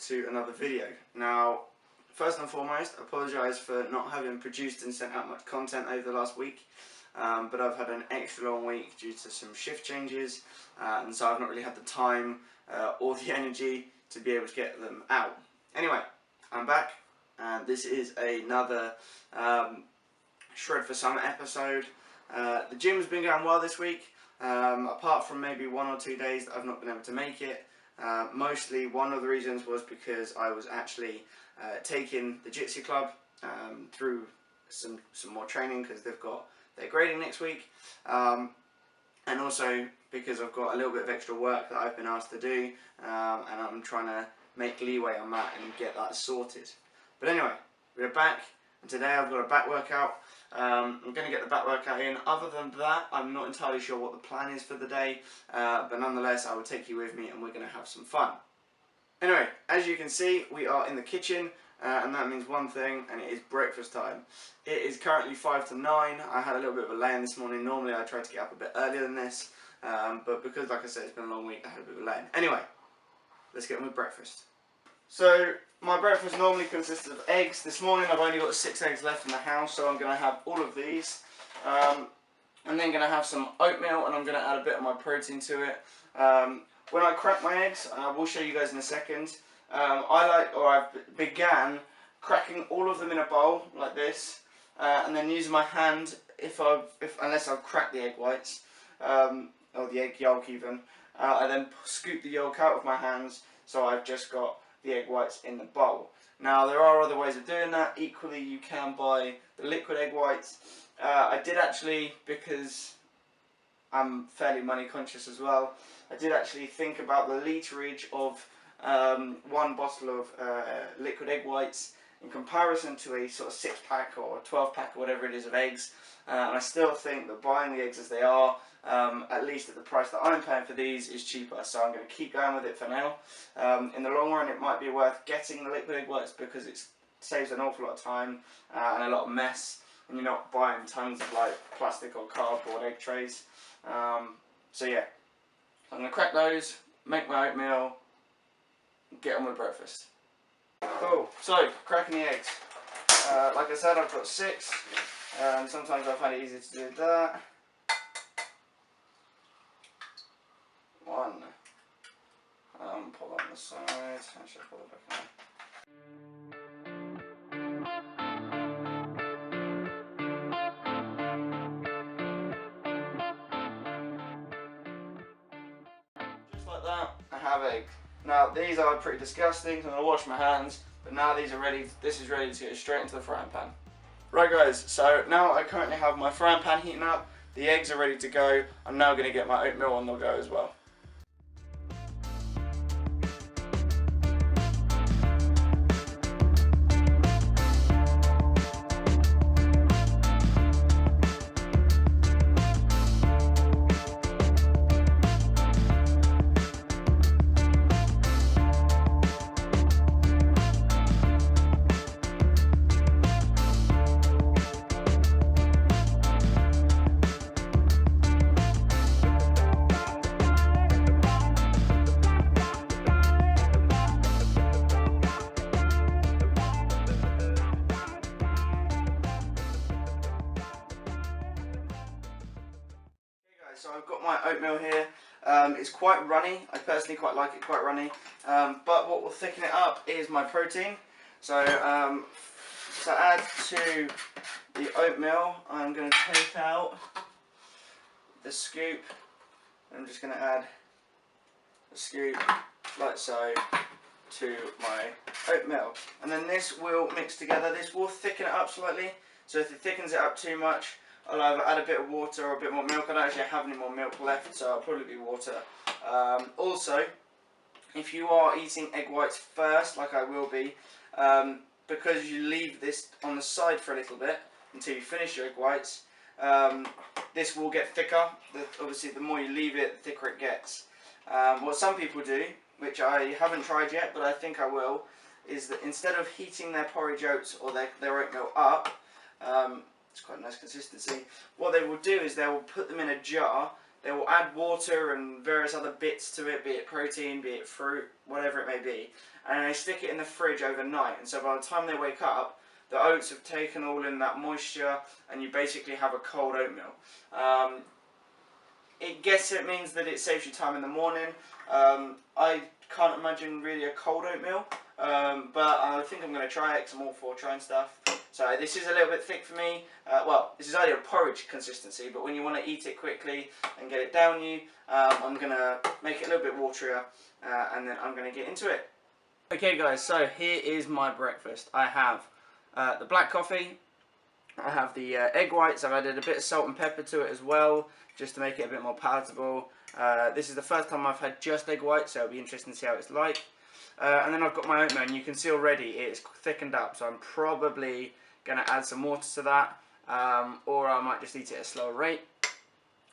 to another video. Now, first and foremost, I apologise for not having produced and sent out much content over the last week, but I've had an extra long week due to some shift changes, and so I've not really had the time or the energy to be able to get them out. Anyway, I'm back, and this is another Shred for Summer episode. The gym's been going well this week, apart from maybe 1 or 2 days that I've not been able to make it. Mostly one of the reasons was because I was actually taking the Jitsu Club through some more training because they've got their grading next week, and also because I've got a little bit of extra work that I've been asked to do, and I'm trying to make leeway on that and get that sorted. But anyway, we're back, and today I've got a back workout. I'm going to get the back workout in. Other than that, I'm not entirely sure what the plan is for the day, but nonetheless I will take you with me and we're going to have some fun. Anyway, as you can see, we are in the kitchen, and that means one thing, and it is breakfast time. It is currently 5 to 9. I had a little bit of a lay-in this morning. Normally I try to get up a bit earlier than this, but because, like I said, it's been a long week, I had a bit of a lay-in. Anyway, let's get on with breakfast. So, my breakfast normally consists of eggs. This morning I've only got 6 eggs left in the house, so I'm going to have all of these. I'm then going to have some oatmeal, and I'm going to add a bit of my protein to it. When I crack my eggs, and I will show you guys in a second, I began cracking all of them in a bowl like this, and then using my hand, unless I've cracked the egg whites, or the egg yolk even, I then scoop the yolk out of my hands, so I've just got the egg whites in the bowl. Now, there are other ways of doing that. Equally, you can buy the liquid egg whites. I did actually, because I'm fairly money conscious as well, I did actually think about the literage of one bottle of liquid egg whites in comparison to a sort of 6-pack or 12-pack or whatever it is of eggs, and I still think that buying the eggs as they are, at least at the price that I'm paying for these, is cheaper, so I'm going to keep going with it for now. In the long run, it might be worth getting the liquid egg whites because it saves an awful lot of time and a lot of mess, and you're not buying tons of like plastic or cardboard egg trays. So yeah, I'm going to crack those, make my oatmeal, get on with breakfast. Cool, so cracking the eggs. Like I said, I've got 6, and sometimes I find it easier to do that. 1. Pull on the side. Actually, pull it back on. Just like that, I have eggs. Now, these are pretty disgusting, so I'm going to wash my hands, but now these are ready. This is ready to go straight into the frying pan. Right guys, so now I currently have my frying pan heating up, the eggs are ready to go. I'm now going to get my oatmeal on the go as well. So I've got my oatmeal here. It's quite runny. I personally quite like it quite runny. But what will thicken it up is my protein. So to add to the oatmeal, I'm going to take out the scoop. I'm just going to add a scoop like so to my oatmeal. And then this will mix together. This will thicken it up slightly. So if it thickens it up too much, I'll either add a bit of water or a bit more milk. I don't actually have any more milk left, so I'll probably be water. Also, if you are eating egg whites first, like I will be, because you leave this on the side for a little bit until you finish your egg whites, this will get thicker. Obviously, the more you leave it, the thicker it gets. What some people do, which I haven't tried yet, but I think I will, is that instead of heating their porridge oats or their oatmeal up, it's quite a nice consistency. What they will do is they will put them in a jar, they will add water and various other bits to it, be it protein, be it fruit, whatever it may be, and they stick it in the fridge overnight, and so by the time they wake up, the oats have taken all in that moisture, and you basically have a cold oatmeal. It means that it saves you time in the morning. I can't imagine really a cold oatmeal, but I think I'm going to try it because I'm all for trying stuff. So this is a little bit thick for me. Well, this is only a porridge consistency, but when you want to eat it quickly and get it down you, I'm going to make it a little bit waterier, and then I'm going to get into it. Okay guys, so here is my breakfast. I have the black coffee, I have the egg whites. I've added a bit of salt and pepper to it as well, just to make it a bit more palatable. This is the first time I've had just egg whites, so it'll be interesting to see how it's like. And then I've got my oatmeal, and you can see already it's thickened up, so I'm probably going to add some water to that, or I might just eat it at a slower rate.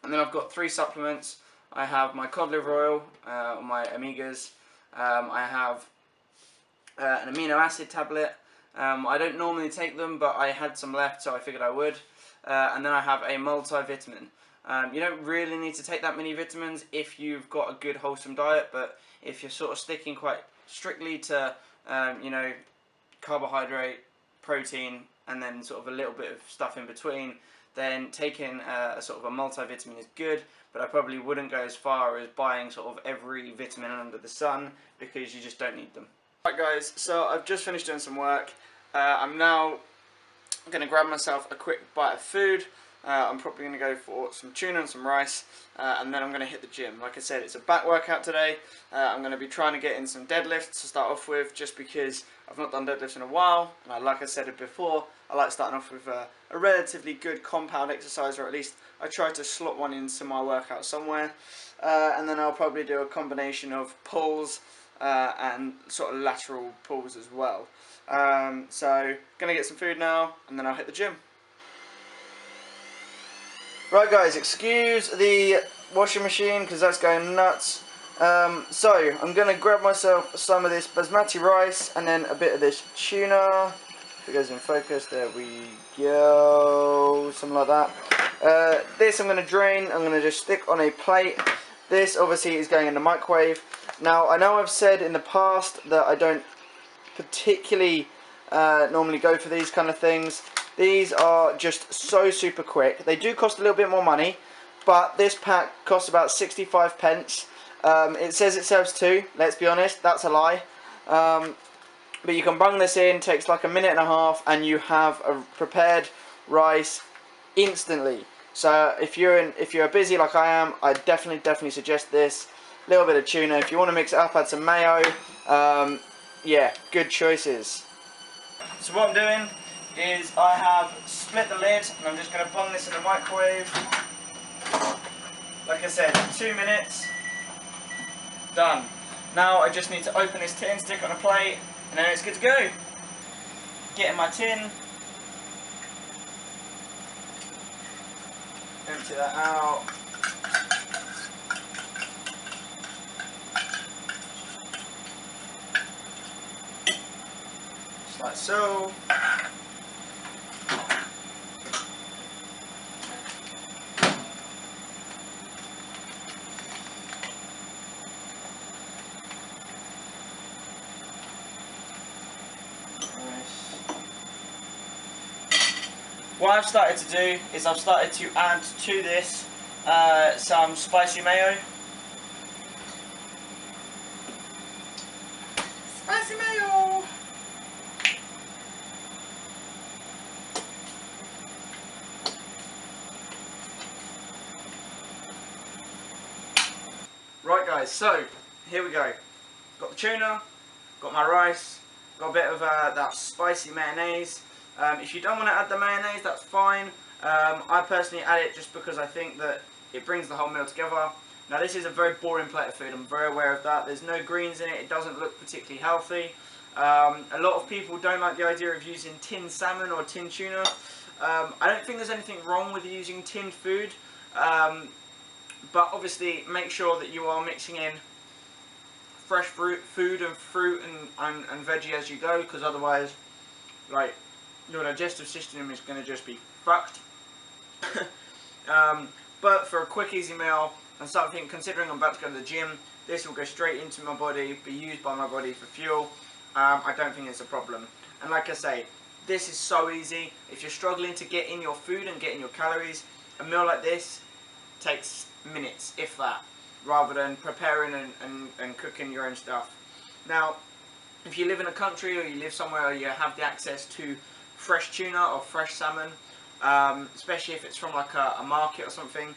And then I've got 3 supplements. I have my cod liver oil, my omegas. I have an amino acid tablet. I don't normally take them, but I had some left, so I figured I would. And then I have a multivitamin. You don't really need to take that many vitamins if you've got a good wholesome diet, but if you're sort of sticking quite strictly to, you know, carbohydrate, protein, and then sort of a little bit of stuff in between, then taking a sort of a multivitamin is good, but I probably wouldn't go as far as buying sort of every vitamin under the sun, because you just don't need them. Right guys, so I've just finished doing some work. I'm now going to grab myself a quick bite of food. I'm probably going to go for some tuna and some rice, and then I'm going to hit the gym. Like I said, it's a back workout today. I'm going to be trying to get in some deadlifts to start off with, just because I've not done deadlifts in a while, and like I said it before, I like starting off with a relatively good compound exercise, or at least I try to slot one into my workout somewhere. And then I'll probably do a combination of pulls and sort of lateral pulls as well. So, going to get some food now, and then I'll hit the gym. Right guys, excuse the washing machine because that's going nuts. So, I'm going to grab myself some of this basmati rice and then a bit of this tuna. If it goes in focus, there we go, something like that. This I'm going to drain, I'm going to just stick on a plate. This obviously is going in the microwave. Now, I know I've said in the past that I don't particularly normally go for these kind of things. These are just so super quick. They do cost a little bit more money, but this pack costs about 65 pence. It says it serves 2, let's be honest, that's a lie. But you can bung this in, takes like a minute and a half, and you have a prepared rice instantly. So if you're busy like I am, I definitely suggest this. A little bit of tuna. If you want to mix it up, add some mayo. Yeah, good choices. So what I'm doing is I have split the lid, and I'm just going to bung this in the microwave. Like I said, 2 minutes. Done. Now I just need to open this tin, stick it on a plate, and then it's good to go. Get in my tin. Empty that out. Just like so. What I've started to do is I've started to add to this some spicy mayo. Spicy mayo! Right guys, so here we go. Got the tuna, got my rice, got a bit of that spicy mayonnaise. If you don't want to add the mayonnaise, that's fine. I personally add it just because I think that it brings the whole meal together. Now this is a very boring plate of food, I'm very aware of that. There's no greens in it, it doesn't look particularly healthy. A lot of people don't like the idea of using tinned salmon or tinned tuna. I don't think there's anything wrong with using tinned food, but obviously make sure that you are mixing in fresh fruit and veggie as you go, because otherwise, your digestive system is going to just be fucked. But for a quick easy meal and something, considering I'm about to go to the gym, this will go straight into my body, be used by my body for fuel. I don't think it's a problem. And like I say, this is so easy. If you're struggling to get in your food and get in your calories, a meal like this takes minutes, if that, rather than preparing and cooking your own stuff. Now, if you live in a country or you live somewhere where you have the access to fresh tuna or fresh salmon, especially if it's from like a market or something,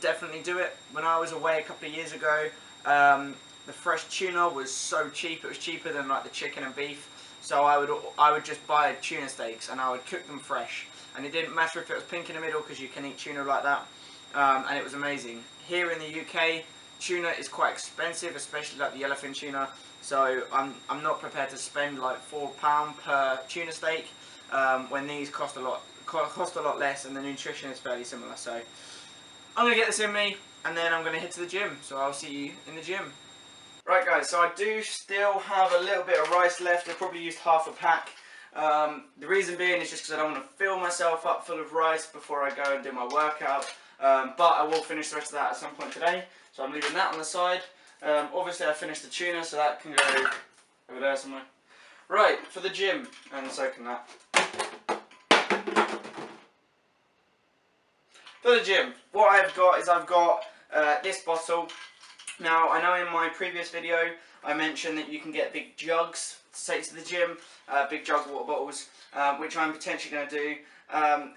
definitely do it. When I was away a couple of years ago, the fresh tuna was so cheap. It was cheaper than like the chicken and beef. So I would just buy tuna steaks and I would cook them fresh. And it didn't matter if it was pink in the middle because you can eat tuna like that. And it was amazing. Here in the UK, tuna is quite expensive, especially like the yellowfin tuna. So I'm not prepared to spend like £4 per tuna steak when these cost a lot less, and the nutrition is fairly similar. So I'm gonna get this in me, and then I'm gonna head to the gym. So I'll see you in the gym. Right guys, so I do still have a little bit of rice left. I probably used half a pack. The reason being is just because I don't want to fill myself up full of rice before I go and do my workout. But I will finish the rest of that at some point today. So I'm leaving that on the side. Obviously I finished the tuna, so that can go over there somewhere. Right, for the gym, and so can that. For the gym, what I've got is this bottle. Now, I know in my previous video I mentioned that you can get big jugs to take to the gym, big jug water bottles, which I'm potentially going to do.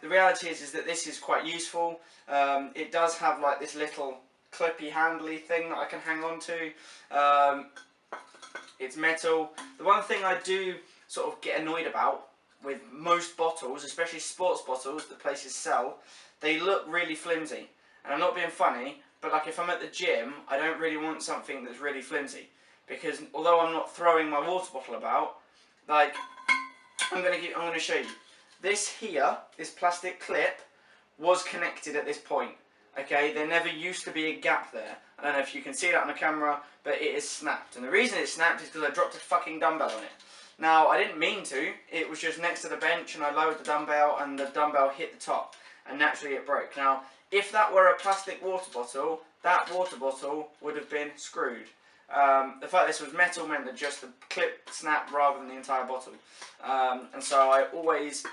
The reality is that this is quite useful. It does have like this little clippy handly thing that I can hang on to. It's metal. The one thing I do sort of get annoyed about with most bottles, especially sports bottles that places sell, they look really flimsy. And I'm not being funny, but like if I'm at the gym, I don't really want something that's really flimsy, because although I'm not throwing my water bottle about, like I'm gonna show you. This here, this plastic clip, was connected at this point. Okay, there never used to be a gap there. I don't know if you can see that on the camera, but it is snapped. And the reason it's snapped is because I dropped a fucking dumbbell on it. Now, I didn't mean to. It was just next to the bench and I lowered the dumbbell and the dumbbell hit the top. And naturally it broke. Now, if that were a plastic water bottle, that water bottle would have been screwed. The fact this was metal meant that just the clip snapped rather than the entire bottle. And so I always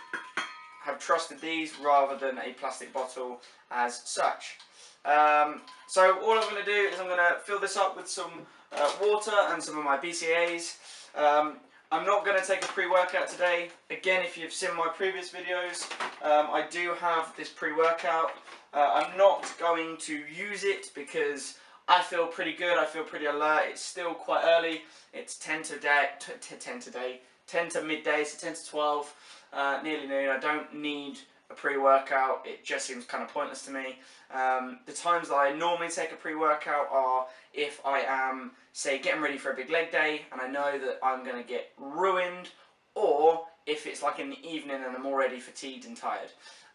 have trusted these rather than a plastic bottle as such. So all I'm going to do is I'm going to fill this up with some water and some of my BCAAs. I'm not going to take a pre-workout today. Again, if you've seen my previous videos, I do have this pre-workout. I'm not going to use it because I feel pretty good, I feel pretty alert. It's still quite early. It's 10 to midday, so 10 to 12, nearly noon. I don't need a pre-workout. It just seems kind of pointless to me. The times that I normally take a pre-workout are if I am, say, getting ready for a big leg day and I know that I'm going to get ruined, or if it's like in the evening and I'm already fatigued and tired.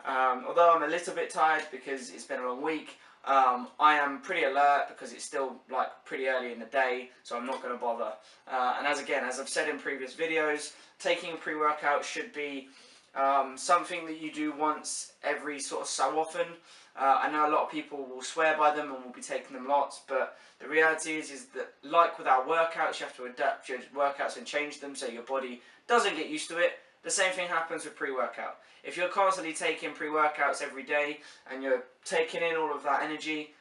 Although I'm a little bit tired because it's been a long week, I am pretty alert because it's still like pretty early in the day, so I'm not going to bother. And as I've said in previous videos, taking a pre-workout should be something that you do once every sort of so often. I know a lot of people will swear by them and will be taking them lots, but the reality is that like with our workouts, you have to adapt your workouts and change them so your body doesn't get used to it. The same thing happens with pre-workout. If you're constantly taking pre-workouts every day and you're taking in all of that energy,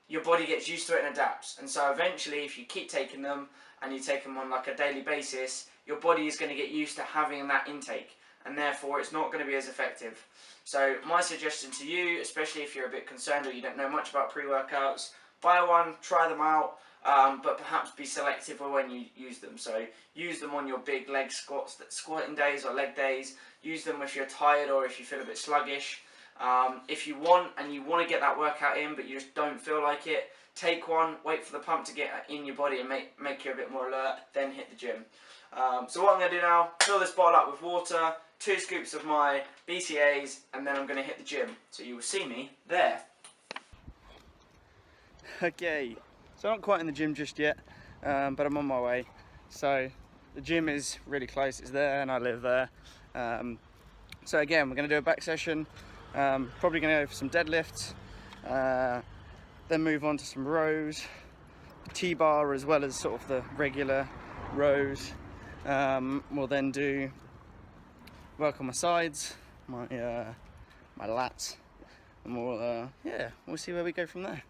your body gets used to it and adapts. And so eventually, if you keep taking them and you take them on like a daily basis, your body is going to get used to having that intake, and therefore it's not going to be as effective. So my suggestion to you, especially if you're a bit concerned or you don't know much about pre-workouts, buy one, try them out, but perhaps be selective when you use them. So use them on your big leg squatting days or leg days. Use them if you're tired or if you feel a bit sluggish. If you want to get that workout in but you just don't feel like it, take one, wait for the pump to get in your body and make you a bit more alert, then hit the gym. So what I'm going to do now, fill this bottle up with water, 2 scoops of my BCAAs, and then I'm going to hit the gym. So you will see me there. Okay, so I'm not quite in the gym just yet, but I'm on my way. So the gym is really close, it's there and I live there. So again, we're going to do a back session, probably going to go for some deadlifts, Then move on to some rows, T-bar as well as sort of the regular rows. We'll then work on my sides, my lats, and we'll see where we go from there.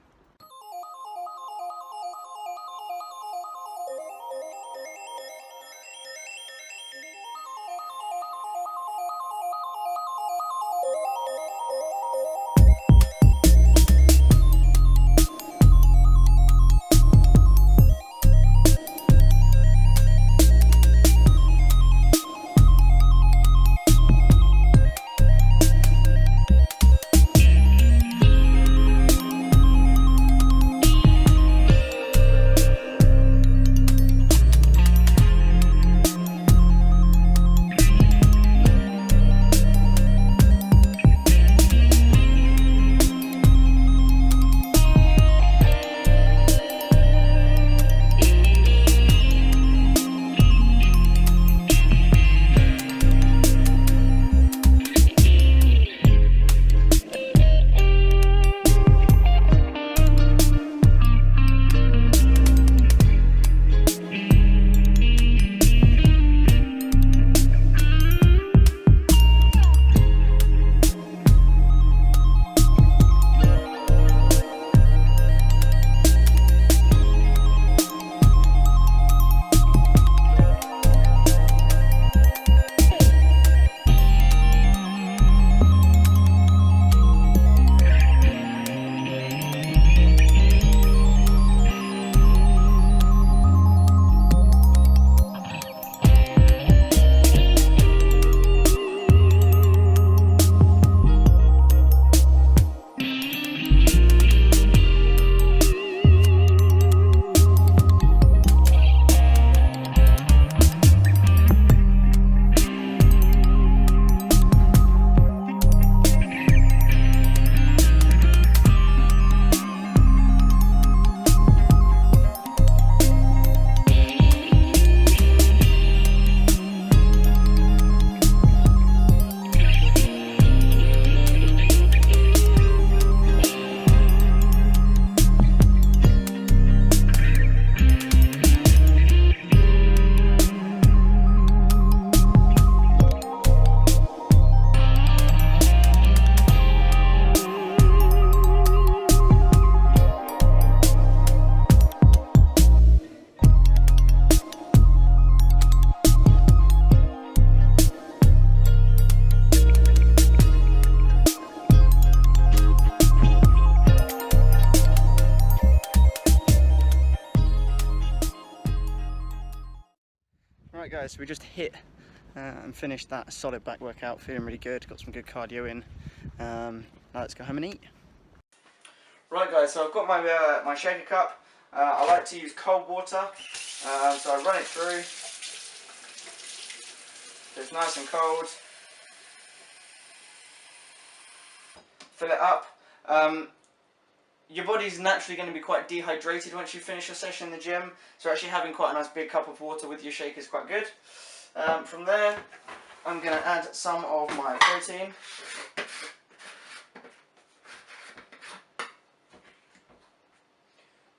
Right guys, so we just hit and finished that solid back workout, feeling really good, got some good cardio in. Now let's go home and eat. Right guys, so I've got my my shaker cup. I like to use cold water, so I run it through. It's nice and cold. Fill it up. Your body's naturally going to be quite dehydrated once you finish your session in the gym, so actually having quite a nice big cup of water with your shake is quite good. From there, I'm going to add some of my protein.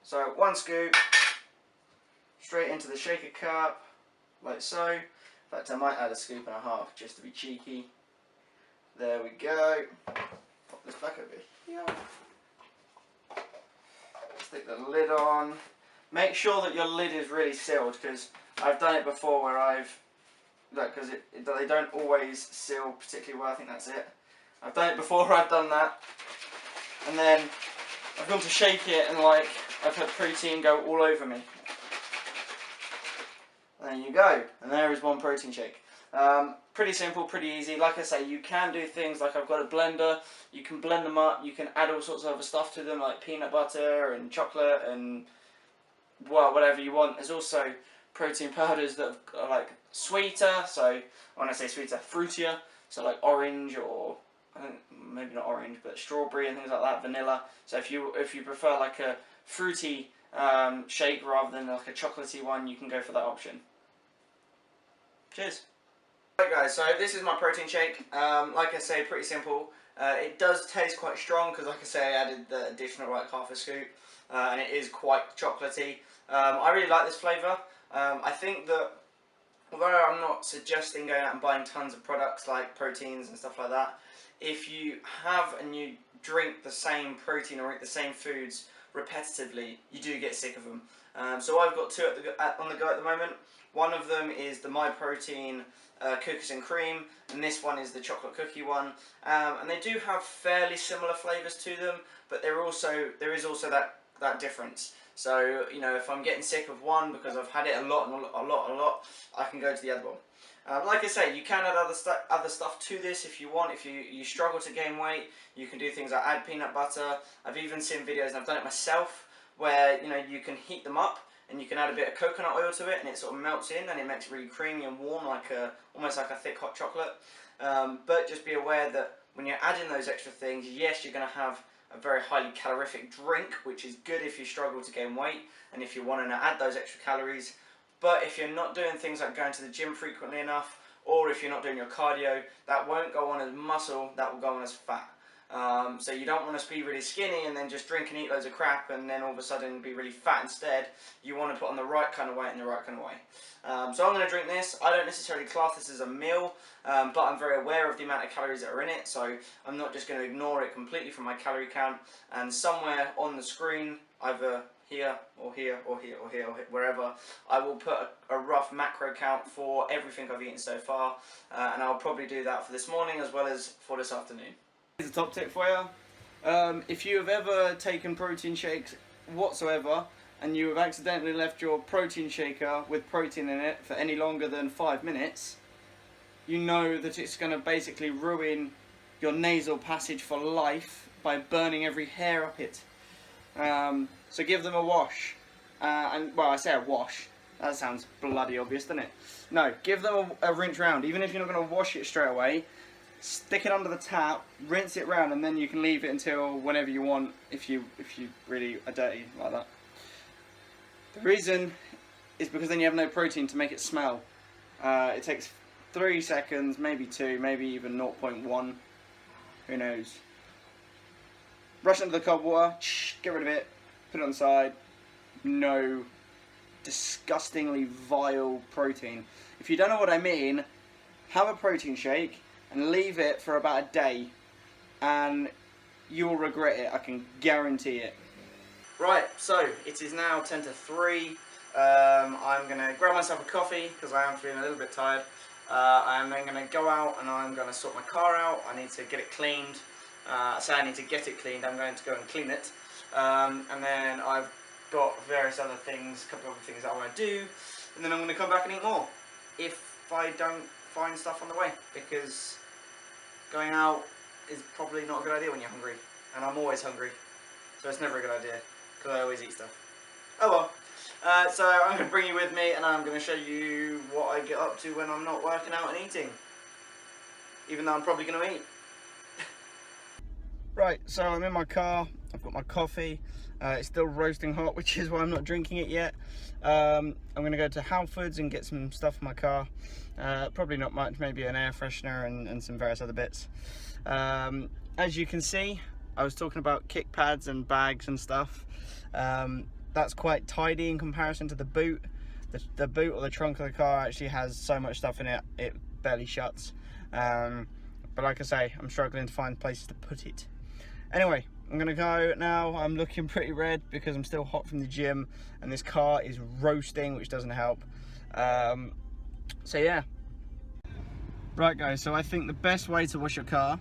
So 1 scoop straight into the shaker cup, like so. In fact, I might add 1.5 scoops just to be cheeky. There we go. Pop this back over here. Stick the lid on. Make sure that your lid is really sealed, because I've done it before where because they don't always seal particularly well. I think that's it. I've done it before where I've done that, and then I've gone to shake it and I've had protein go all over me. There you go, and there is one protein shake. Pretty simple, pretty easy. Like I say, you can do things like I've got a blender, you can blend them up, you can add all sorts of other stuff to them like peanut butter and chocolate and well, whatever you want. There's also protein powders that are like sweeter, so when I say sweeter, fruitier, so like orange or I think maybe not orange but strawberry and things like that, vanilla. So if you prefer like a fruity shake rather than like a chocolatey one, you can go for that option. Cheers. Right guys, so this is my protein shake. Like I say, pretty simple. It does taste quite strong because, like I say, I added the additional like half a scoop, and it is quite chocolatey. I really like this flavour. I think that although I'm not suggesting going out and buying tons of products like proteins and stuff like that, if you have and you drink the same protein or eat the same foods repetitively, you do get sick of them. So I've got two on the go at the moment. One of them is the MyProtein cookies and cream, and this one is the chocolate cookie one. And they do have fairly similar flavours to them, but there is also that difference. So, you know, if I'm getting sick of one because I've had it a lot, I can go to the other one. Like I say, you can add other stuff to this if you want. If you struggle to gain weight, you can do things like add peanut butter. I've even seen videos, and I've done it myself, where, you know, you can heat them up and you can add a bit of coconut oil to it, and it sort of melts in and it makes it really creamy and warm, almost like a thick hot chocolate. But just be aware that when you're adding those extra things, yes, you're going to have a very highly calorific drink, which is good if you struggle to gain weight and if you want to add those extra calories. But if you're not doing things like going to the gym frequently enough, or if you're not doing your cardio, that won't go on as muscle, that will go on as fat. So you don't want to be really skinny and then just drink and eat loads of crap and then all of a sudden be really fat instead. You want to put on the right kind of weight in the right kind of way. So I'm going to drink this. I don't necessarily class this as a meal, but I'm very aware of the amount of calories that are in it, so I'm not just going to ignore it completely from my calorie count. And somewhere on the screen, either here or here or here or here or wherever, I will put a rough macro count for everything I've eaten so far, and I'll probably do that for this morning as well as for this afternoon. Here's a top tip for you. If you have ever taken protein shakes whatsoever and you have accidentally left your protein shaker with protein in it for any longer than 5 minutes, you know that it's going to basically ruin your nasal passage for life by burning every hair up it. So give them a wash. And well, I say a wash. That sounds bloody obvious, doesn't it? No, give them a rinse round. Even if you're not going to wash it straight away, stick it under the tap, rinse it round, and then you can leave it until whenever you want if you really are dirty like that. The reason is because then you have no protein to make it smell. It takes 3 seconds, maybe 2, maybe even 0.1. Who knows? Brush it under the cold water, get rid of it, put it on the side. No disgustingly vile protein. If you don't know what I mean, have a protein shake and leave it for about a day and you'll regret it, I can guarantee it. Right, so it is now 10 to 3. I'm going to grab myself a coffee because I am feeling a little bit tired. I'm then going to go out and I'm going to sort my car out. I need to get it cleaned. I say I need to get it cleaned, I'm going to go and clean it. And then I've got various other things, a couple of other things that I want to do. And then I'm going to come back and eat more if I don't find stuff on the way, because going out is probably not a good idea when you're hungry, and I'm always hungry, so it's never a good idea because I always eat stuff. Oh well. So I'm going to bring you with me and I'm going to show you what I get up to when I'm not working out and eating, even though I'm probably going to eat. Right, so I'm in my car, I've got my coffee, it's still roasting hot, which is why I'm not drinking it yet. I'm going to go to Halfords and get some stuff for my car. Probably not much, maybe an air freshener and some various other bits. As you can see, I was talking about kick pads and bags and stuff. That's quite tidy in comparison to the boot. The boot or the trunk of the car actually has so much stuff in it, it barely shuts. But like I say, I'm struggling to find places to put it. Anyway, I'm gonna go now. I'm looking pretty red because I'm still hot from the gym and this car is roasting, which doesn't help. So yeah. Right guys, so I think the best way to wash your car,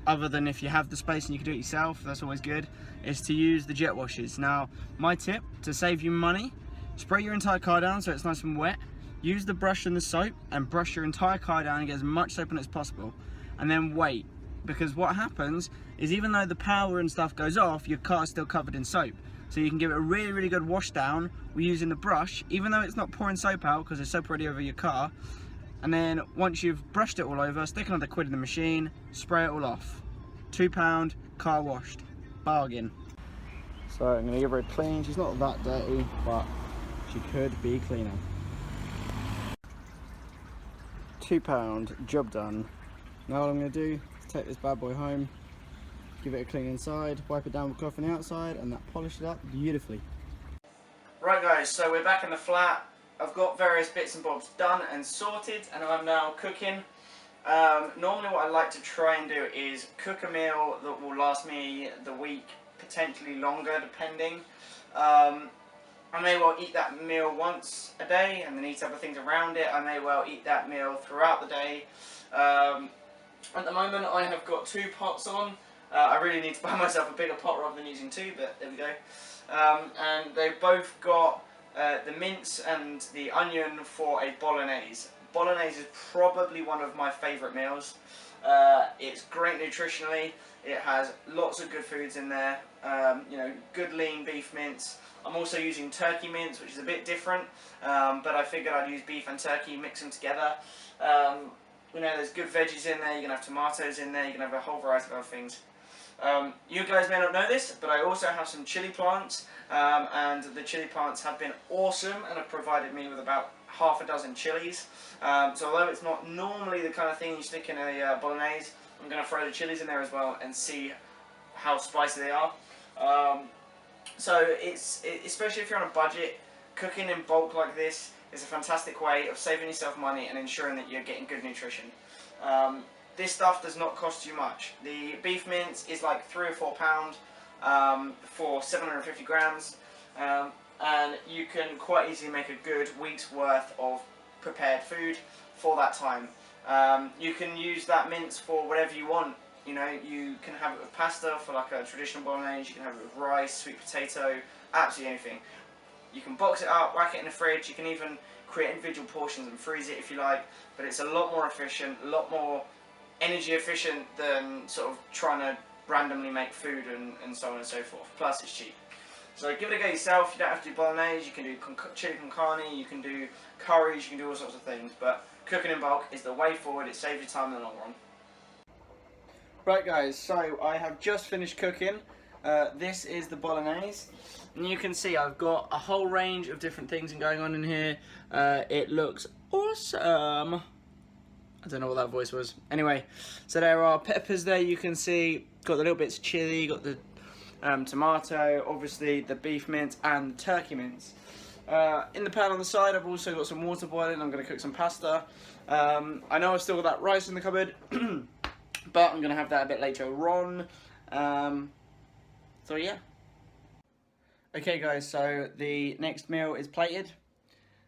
other than if you have the space and you can do it yourself, that's always good, is to use the jet washers. Now, my tip to save you money, spray your entire car down so it's nice and wet, use the brush and the soap and brush your entire car down and get as much soap on it as possible, and then wait. Because what happens is, even though the power and stuff goes off, your car is still covered in soap. So you can give it a really, really good wash down with using the brush, even though it's not pouring soap out because there's soap already over your car. And then once you've brushed it all over, stick another £1 in the machine, spray it all off. £2, car washed. Bargain. So I'm going to give her a clean. She's not that dirty, but she could be cleaner. £2, job done. Now all I'm going to do is take this bad boy home, give it a clean inside, wipe it down with cloth on the outside, and that polish it up beautifully. Right guys, so we're back in the flat. I've got various bits and bobs done and sorted, and I'm now cooking. Normally what I like to try and do is cook a meal that will last me the week, potentially longer depending. I may well eat that meal once a day and then eat other things around it. I may well eat that meal throughout the day. At the moment I have got 2 pots on. I really need to buy myself a bigger pot rather than using 2, but there we go. And they've both got the mince and the onion for a bolognese. Bolognese is probably one of my favourite meals. It's great nutritionally. It has lots of good foods in there. You know, good lean beef mince. I'm also using turkey mince, which is a bit different, but I figured I'd use beef and turkey, mix them together. You know, there's good veggies in there. You're gonna have tomatoes in there. You're gonna have a whole variety of other things. You guys may not know this, but I also have some chili plants, and the chili plants have been awesome and have provided me with about half a dozen chilies. So although it's not normally the kind of thing you stick in a bolognese, I'm going to throw the chilies in there as well and see how spicy they are. So especially if you're on a budget, cooking in bulk like this is a fantastic way of saving yourself money and ensuring that you're getting good nutrition. This stuff does not cost you much. The beef mince is like £3 or £4 for 750 grams, and you can quite easily make a good week's worth of prepared food for that time. You can use that mince for whatever you want. You know, you can have it with pasta for like a traditional bolognese. You can have it with rice, sweet potato, absolutely anything. You can box it up, whack it in the fridge. You can even create individual portions and freeze it if you like. But it's a lot more efficient, a lot more energy efficient than sort of trying to randomly make food and so on and so forth. Plus it's cheap. So give it a go yourself. You don't have to do bolognese, you can do chili con carne, you can do curries, you can do all sorts of things. But cooking in bulk is the way forward. It saves you time in the long run. Right guys, so I have just finished cooking. This is the bolognese. And you can see I've got a whole range of different things going on in here. It looks awesome. I don't know what that voice was. Anyway, so there are peppers there, you can see. Got the little bits of chili, got the tomato, obviously the beef mince and turkey mince. In the pan on the side I've also got some water boiling. I'm going to cook some pasta. I know I've still got that rice in the cupboard, but I'm going to have that a bit later on. So yeah. Okay guys, so the next meal is plated.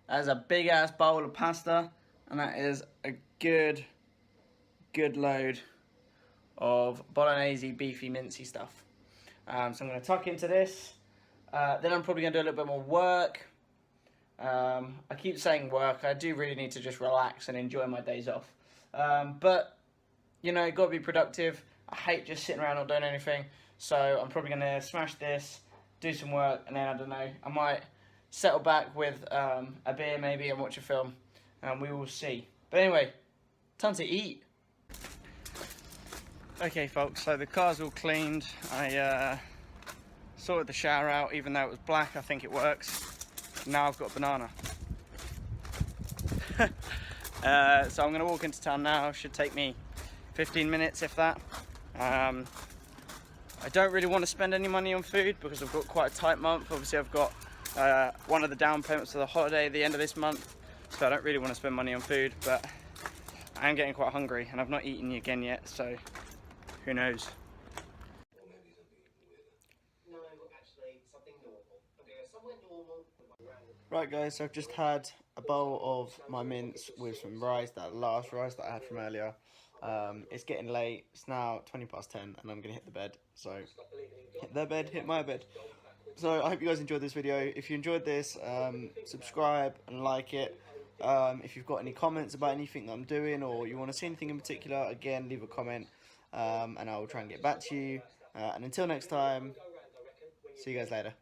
There's a big ass bowl of pasta, and that is a good load of bolognese beefy mincy stuff. So I'm going to tuck into this. Then I'm probably going to do a little bit more work. I keep saying work. I do really need to just relax and enjoy my days off. But, you know, got to be productive. I hate just sitting around not doing anything. So I'm probably going to smash this, do some work, and then, I don't know, I might settle back with a beer maybe and watch a film. And we will see. But anyway, time to eat. Okay folks, so the car's all cleaned. I sorted the shower out, even though it was black. I think it works. Now I've got a banana. So I'm going to walk into town now. Should take me 15 minutes if that. I don't really want to spend any money on food because I've got quite a tight month. Obviously I've got one of the down payments for the holiday at the end of this month, so I don't really want to spend money on food, but I am getting quite hungry and I've not eaten again yet, so who knows. Right guys, so I've just had a bowl of my mince with some rice, that last rice that I had from earlier. It's getting late, it's now 10:20 and I'm going to hit the bed, so hit their bed, hit my bed. So I hope you guys enjoyed this video. If you enjoyed this, subscribe and like it. If you've got any comments about anything that I'm doing, or you want to see anything in particular, again, leave a comment, and I will try and get back to you. And until next time, see you guys later.